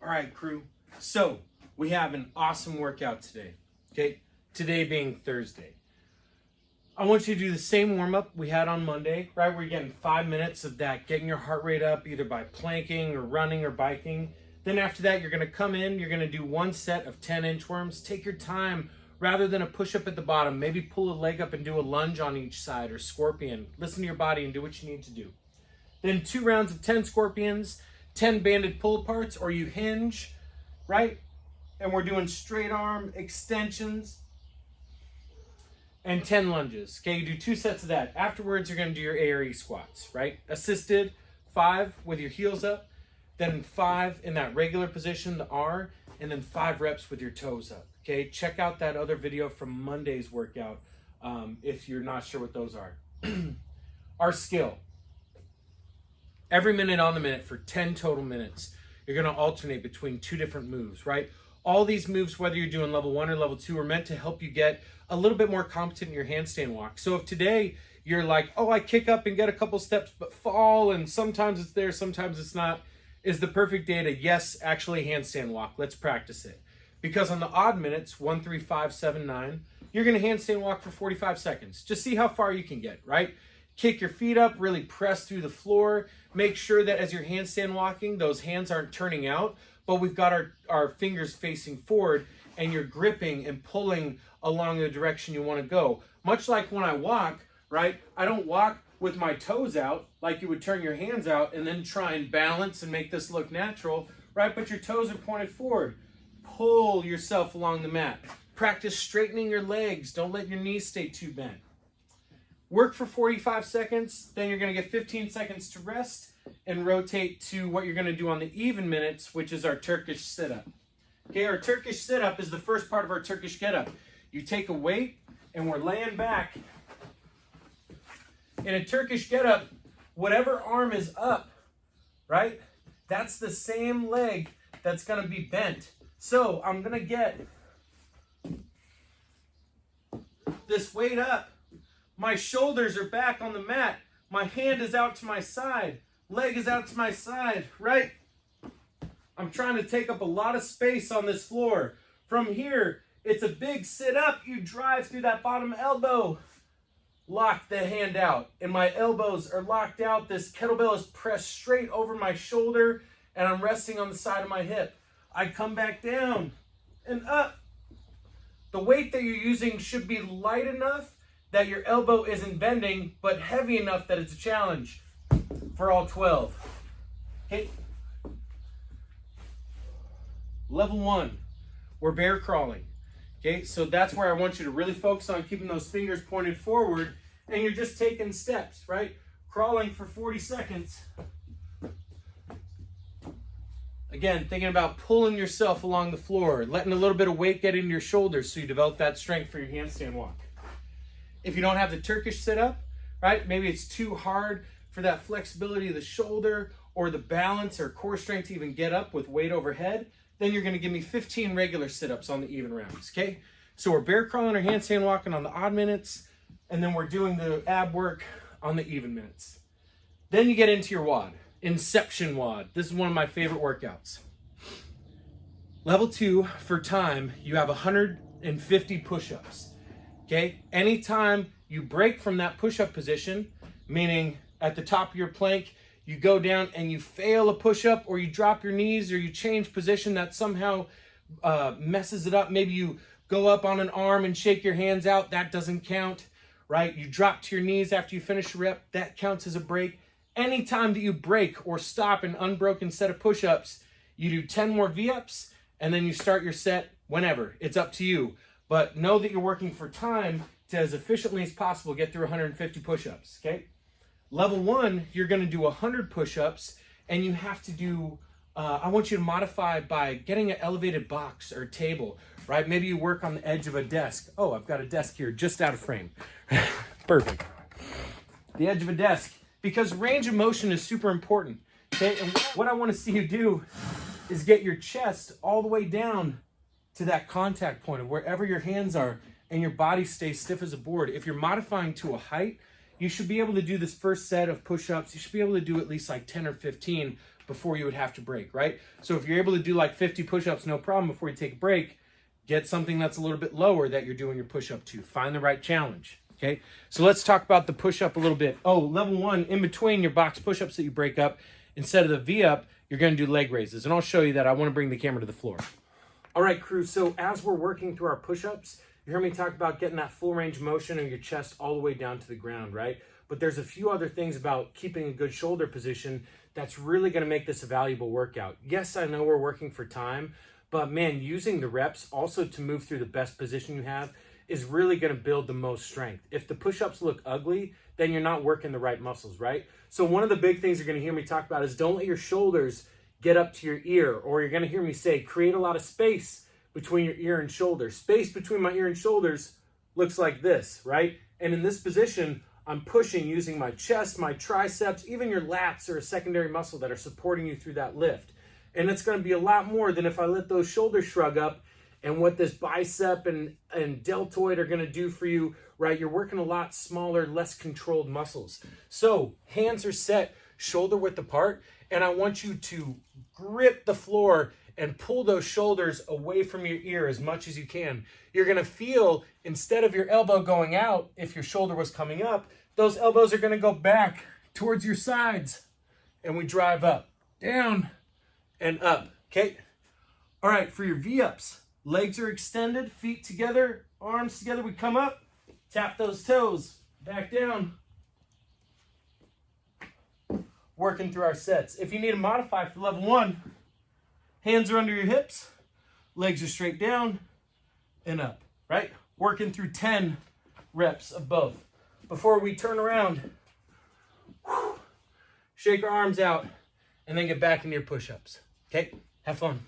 All right, crew. So we have an awesome workout today. Okay, today being Thursday. I want you to do the same warm-up we had on Monday, right? We're getting 5 minutes of that, getting your heart rate up either by planking or running or biking. Then after that, you're gonna come in, you're gonna do one set of 10 inchworms. Take your time rather than a push-up at the bottom. Maybe pull a leg up and do a lunge on each side or scorpion. Listen to your body and do what you need to do. Then 2 rounds of 10 scorpions, 10 banded pull-aparts, or you hinge, right? And we're doing straight arm extensions and 10 lunges. Okay, you do 2 sets of that. Afterwards, you're gonna do your ARE squats, right? Assisted, 5 with your heels up, then 5 in that regular position, the R, and then 5 reps with your toes up. Okay, check out that other video from Monday's workout if you're not sure what those are. Our skill. Every minute on the minute for 10 total minutes, you're gonna alternate between 2 different moves, right? All these moves, whether you're doing level 1 or level 2, are meant to help you get a little bit more competent in your handstand walk. So if today you're like, oh, I kick up and get a couple steps but fall, and sometimes it's there, sometimes it's not, is the perfect day to, yes, actually handstand walk. Let's practice it. Because on the odd minutes, 1, 3, 5, 7, 9, you're gonna handstand walk for 45 seconds. Just see how far you can get, right? Kick your feet up, really press through the floor. Make sure that as you're handstand walking, those hands aren't turning out, but we've got our fingers facing forward and you're gripping and pulling along the direction you want to go. Much like when I walk, right? I don't walk with my toes out like you would turn your hands out and then try and balance and make this look natural, right? But your toes are pointed forward. Pull yourself along the mat. Practice straightening your legs. Don't let your knees stay too bent. Work for 45 seconds, then you're gonna get 15 seconds to rest and rotate to what you're gonna do on the even minutes, which is our Turkish sit-up. Okay, our Turkish sit-up is the first part of our Turkish get-up. You take a weight and we're laying back. In a Turkish get-up, whatever arm is up, right? That's the same leg that's gonna be bent. So I'm gonna get this weight up. My shoulders are back on the mat. My hand is out to my side. Leg is out to my side, right? I'm trying to take up a lot of space on this floor. From here, it's a big sit up. You drive through that bottom elbow. Lock the hand out. And my elbows are locked out. This kettlebell is pressed straight over my shoulder and I'm resting on the side of my hip. I come back down and up. The weight that you're using should be light enough that your elbow isn't bending, but heavy enough that it's a challenge for all 12. Okay. Level 1, we're bear crawling. Okay, so that's where I want you to really focus on keeping those fingers pointed forward, and you're just taking steps, right? Crawling for 40 seconds. Again, thinking about pulling yourself along the floor, letting a little bit of weight get into your shoulders so you develop that strength for your handstand walk. If you don't have the Turkish sit-up, right, maybe it's too hard for that flexibility of the shoulder or the balance or core strength to even get up with weight overhead, then you're gonna give me 15 regular sit-ups on the even rounds, okay? So we're bear crawling or handstand walking on the odd minutes, and then we're doing the ab work on the even minutes. Then you get into your WOD, Inception WOD. This is one of my favorite workouts. Level 2, for time, you have 150 push-ups. Okay, anytime you break from that push-up position, meaning at the top of your plank, you go down and you fail a push-up or you drop your knees or you change position that somehow messes it up. Maybe you go up on an arm and shake your hands out, that doesn't count, right? You drop to your knees after you finish a rep, that counts as a break. Anytime that you break or stop an unbroken set of push-ups, you do 10 more V-ups and then you start your set whenever. It's up to you. But know that you're working for time to, as efficiently as possible, get through 150 push-ups, okay? Level 1, you're gonna do 100 push-ups, and you have to do, I want you to modify by getting an elevated box or table, right? Maybe you work on the edge of a desk. Oh, I've got a desk here just out of frame. Perfect. The edge of a desk, because range of motion is super important, okay? And what I wanna see you do is get your chest all the way down to that contact point of wherever your hands are and your body stays stiff as a board. If you're modifying to a height, you should be able to do this first set of push-ups. You should be able to do at least like 10 or 15 before you would have to break, right? So if you're able to do like 50 push-ups, no problem, before you take a break, get something that's a little bit lower that you're doing your push-up to. Find the right challenge, okay? So let's talk about the push-up a little bit. Oh, level 1, in between your box push-ups that you break up, instead of the V-up, you're gonna do leg raises. And I'll show you that. I wanna bring the camera to the floor. All right, crew, so as we're working through our push-ups, you heard me talk about getting that full range of motion of your chest all the way down to the ground, right? But there's a few other things about keeping a good shoulder position that's really gonna make this a valuable workout. Yes, I know we're working for time, but man, using the reps also to move through the best position you have is really gonna build the most strength. If the push-ups look ugly, then you're not working the right muscles, right? So one of the big things you're gonna hear me talk about is don't let your shoulders get up to your ear, or you're gonna hear me say, create a lot of space between your ear and shoulder. Space between my ear and shoulders looks like this, right? And in this position, I'm pushing using my chest, my triceps, even your lats are a secondary muscle that are supporting you through that lift. And it's gonna be a lot more than if I let those shoulders shrug up and what this bicep and deltoid are gonna do for you, right? You're working a lot smaller, less controlled muscles. So hands are set, shoulder width apart, and I want you to grip the floor and pull those shoulders away from your ear as much as you can. You're gonna feel, instead of your elbow going out, if your shoulder was coming up, those elbows are gonna go back towards your sides. And we drive up, down, and up, okay? All right, for your V-ups, legs are extended, feet together, arms together. We come up, tap those toes, back down. Working through our sets. If you need to modify for level 1, hands are under your hips, legs are straight down and up, right? Working through 10 reps of both. Before we turn around, shake our arms out, and then get back into your push-ups, okay? Have fun.